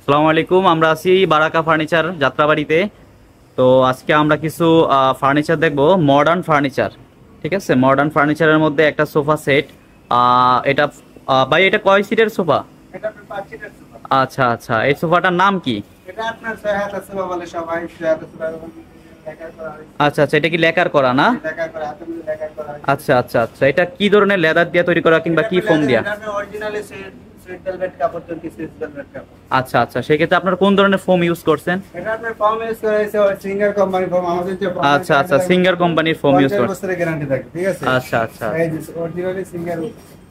আসসালামু আলাইকুম। আমরা আছি বারাকা ফার্নিচার যাত্রাবাড়িতে। তো আজকে আমরা কিছু ফার্নিচার দেখব, মডার্ন ফার্নিচার। ঠিক আছে, মডার্ন ফার্নিচারের মধ্যে একটা সোফা সেট। এটা ভাই, এটা কয় সিটের সোফা? এটা আপনার 5 সিটের সোফা। আচ্ছা আচ্ছা, এই সোফাটার নাম কি? এটা আপনার 6 হাত সোফা বলে সবাই, 6 হাত সোফা লেকার করা হয়েছে। আচ্ছা আচ্ছা, এটা কি লেকার করা না? লেকার করা, হাতে মিলে লেকার করা হয়েছে। আচ্ছা আচ্ছা আচ্ছা, এটা কি ধরনের লেদার দিয়ে তৈরি করা কিংবা কি ফোম দিয়া? এটা আপনার অরিজিনালি সুইট ভেলভেট কাপড়, তুর্কি সুইট ভেলভেট কাপড়। আচ্ছা আচ্ছা, সেক্ষেত্রে আপনার কোন ধরনের ফোম ইউজ করছেন? এটা আপনার ফর্ম ইউজ করা হয়েছে সিঙ্গার কোম্পানি ফর্ম, আমাদের যে আচ্ছা আচ্ছা, সিঙ্গার কোম্পানির ফোম ইউজ 50 করছেন। বছরের গ্যারান্টি থাকে, ঠিক আছে? আচ্ছা আচ্ছা, এই যে অরিজিনালি সিঙ্গার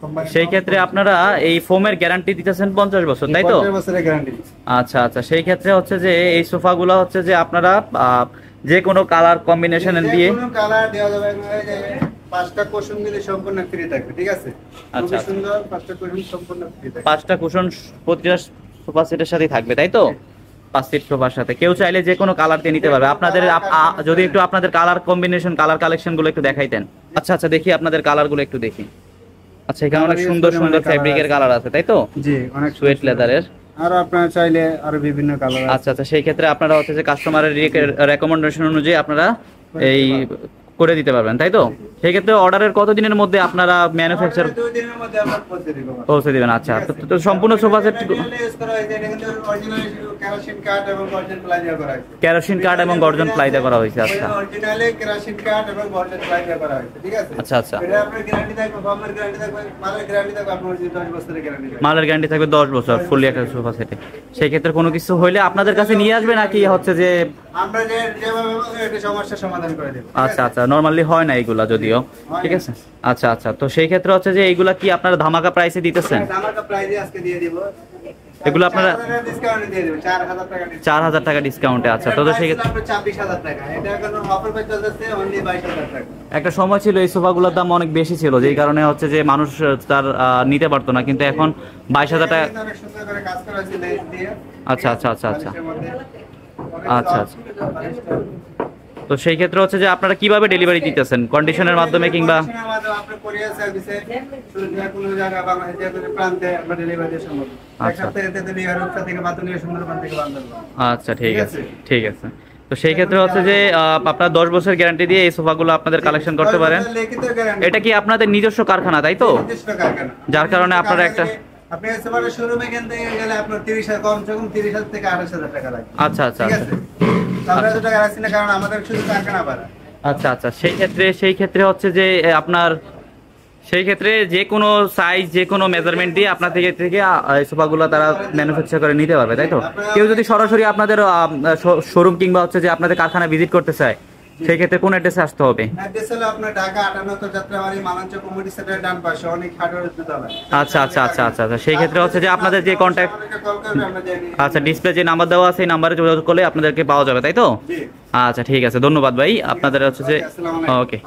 কোম্পানি। সেই ক্ষেত্রে আপনারা এই ফোমের গ্যারান্টি দিতেছেন 50 বছর, তাই তো? 50 বছরের গ্যারান্টি। আচ্ছা আচ্ছা, সেই ক্ষেত্রে হচ্ছে যে এই সোফাগুলো হচ্ছে যে আপনারা যে কোনো কালার কম্বিনেশন দিয়ে যে কোনো কালার দেওয়া যাবে, পাঁচটা কুশন মিলে সম্পূর্ণ ফ্রি থাকবে, ঠিক আছে? আচ্ছা, খুব সুন্দর, পাঁচটা কুশন সম্পূর্ণ ফ্রি থাকবে। 5টা কুশন প্রতিটা সোফা সেটের সাথে থাকবে, তাই তো? 5 সিট সোফার সাথে কেউ চাইলে যে কোনো কালার দিয়ে নিতে পারবে। আপনাদের যদি একটু আপনাদের কালার কম্বিনেশন, কালার কালেকশন গুলো একটু দেখাইতেন। আচ্ছা আচ্ছা, দেখি আপনাদের কালার গুলো একটু দেখি। আচ্ছা, এখানে অনেক সুন্দর সুন্দর ফেব্রিকের কালার আছে, তাই তো? জি, অনেক সুয়েট লেদারের। আর আপনারা চাইলে আরো বিভিন্ন কালার আছে। আচ্ছা আচ্ছা, সেই ক্ষেত্রে আপনারা হচ্ছে যে কাস্টমারের রেকমেন্ডেশন অনুযায়ী আপনারা এই করে দিতে পারবেন, তাই তো? সেই ক্ষেত্রে অর্ডারের কতদিনের মধ্যে আপনারা ম্যানুফ্যাকচার 2 দিনের মধ্যে আমরা পৌঁছে দিব। পৌঁছে দিবেন? আচ্ছা, তো সম্পূর্ণ সোফা সেট ইউজ করা হয়েছে, এটা কিন্তু অরিজিনালি কেরোসিন কাঠ এবং গর্জন প্লাই দিয়ে করা হয়েছে। কেরোসিন কার্ড এবং গর্জন প্লাই দিয়ে করা হয়েছে। আচ্ছা অরিজিনালি কেরোসিন কাঠ এবং গর্জন প্লাই দিয়ে করা হয়েছে, ঠিক আছে? আচ্ছা আচ্ছা, এটা আপনার গ্যারান্টি থাকবে, ফর্মের গ্যারান্টি থাকবে, মালের গ্যারান্টি থাকবে, আপনার 10 বছরের গ্যারান্টি থাকবে। মালের গ্যারান্টি থাকবে 10 বছর ফুললি একটা সোফা সেটে। সেই ক্ষেত্রে কোনো কিছু হইলে আপনাদের কাছে নিয়ে আসবে নাকি হচ্ছে যে আমরা যেভাবে এটা সমস্যার সমাধান করে দেব? আচ্ছা আচ্ছা, নরমালি হয় না এগুলা যদিও, ঠিক আছে। আচ্ছা আচ্ছা, তো সেই ক্ষেত্রে হচ্ছে যে এইগুলা কি আপনারা ধামাকা প্রাইসে দিতেছেন? ধামাকা প্রাইসে আজকে দিয়ে দিব। এগুলো আপনারা 4000 ডিসকাউন্টে দিয়ে দেব, 4000 টাকা ডিসকাউন্ট। 4000 টাকা ডিসকাউন্টে। আচ্ছা, তো সেই ক্ষেত্রে 24000 টাকা, এটা এখন অফার প্রাইস চলতেছে অনলি 22000 টাকা। একটা সময় ছিল এই সোফাগুলোর দাম অনেক বেশি ছিল, যেই কারণে হচ্ছে যে মানুষ তার নিতে পারতো না, কিন্তু এখন 22000 টাকা। অনেক সুন্দর করে কাজ করা হয়েছে লেস দিয়ে। আচ্ছা আচ্ছা আচ্ছা আচ্ছা বালিশের মধ্যে আচ্ছা আচ্ছা, তো সেই ক্ষেত্রে হচ্ছে যে আপনারা কিভাবে ডেলিভারি দিতেছেন? কন্ডিশনের মাধ্যমে কিংবা কন্ডিশনের মাধ্যমে আপনার কোরিয়ার সার্ভিসে শুধু যে কোনো জায়গা বাংলাদেশের যে কোনো প্রান্তে আমরা ডেলিভারি দিয়ে সম্ভব। এক আচ্ছা। সপ্তাহে যেতে নিয়ে রূপসা থেকে বাতুনিয়া, সুন্দরবন থেকে বান্দরবান। আচ্ছা, ঠিক আছে ঠিক আছে। তো সেই ক্ষেত্রে হচ্ছে যে আপনারা 10 বছর গ্যারান্টি দিয়ে এই সোফাগুলো আপনাদের কালেকশন করতে পারেন। লিখিত গ্যারান্টি। এটা কি আপনাদের নিজস্ব কারখানা, তাই তো? নিজস্ব কারখানা। যার কারণে আপনারা একটা আপনি এসএমআর শোরুমে এখান থেকে গেলে আপনার 30,000 কমসে কম 30,000 থেকে 28,000 টাকা লাগবে। আচ্ছা আচ্ছা ঠিক আছে? আমরা এত টাকা রাখছি না, কারণ আমাদের শুধু কারখানা ভাড়া। আচ্ছা আচ্ছা, সেই ক্ষেত্রে হচ্ছে যে আপনার সেই ক্ষেত্রে যে কোনো সাইজ, যে কোনো মেজারমেন্ট দিয়ে আপনার থেকে এই সোফাগুলো তারা ম্যানুফ্যাকচার করে নিতে পারবে, তাই তো? কেউ যদি সরাসরি আপনাদের শোরুম কিংবা হচ্ছে যে আপনাদের কারখানা ভিজিট করতে চায়, সেই ক্ষেত্রে কোন অ্যাড্রেসে আসতে হবে? অ্যাড্রেস হলো আপনার ঢাকা 58 যাত্রাবাড়ি মালাঞ্চ কমিউনিটি সেন্টারের ডান পাশে, অনেক হার্ডওয়্যার দোতলা। আচ্ছা আচ্ছা আচ্ছা আচ্ছা আচ্ছা, সেই ক্ষেত্রে হচ্ছে যে আপনাদের যে কন্ট্যাক্ট, কল করবে, আমরা জানি। আচ্ছা, ডিসপ্লে যে নাম্বার দেওয়া আছে এই নাম্বারে যোগাযোগ করলে আপনাদেরকে পাওয়া যাবে, তাই তো? জি। আচ্ছা, ঠিক আছে, ধন্যবাদ ভাই আপনাদের হচ্ছে যে আসসালামু আলাইকুম। ওকে।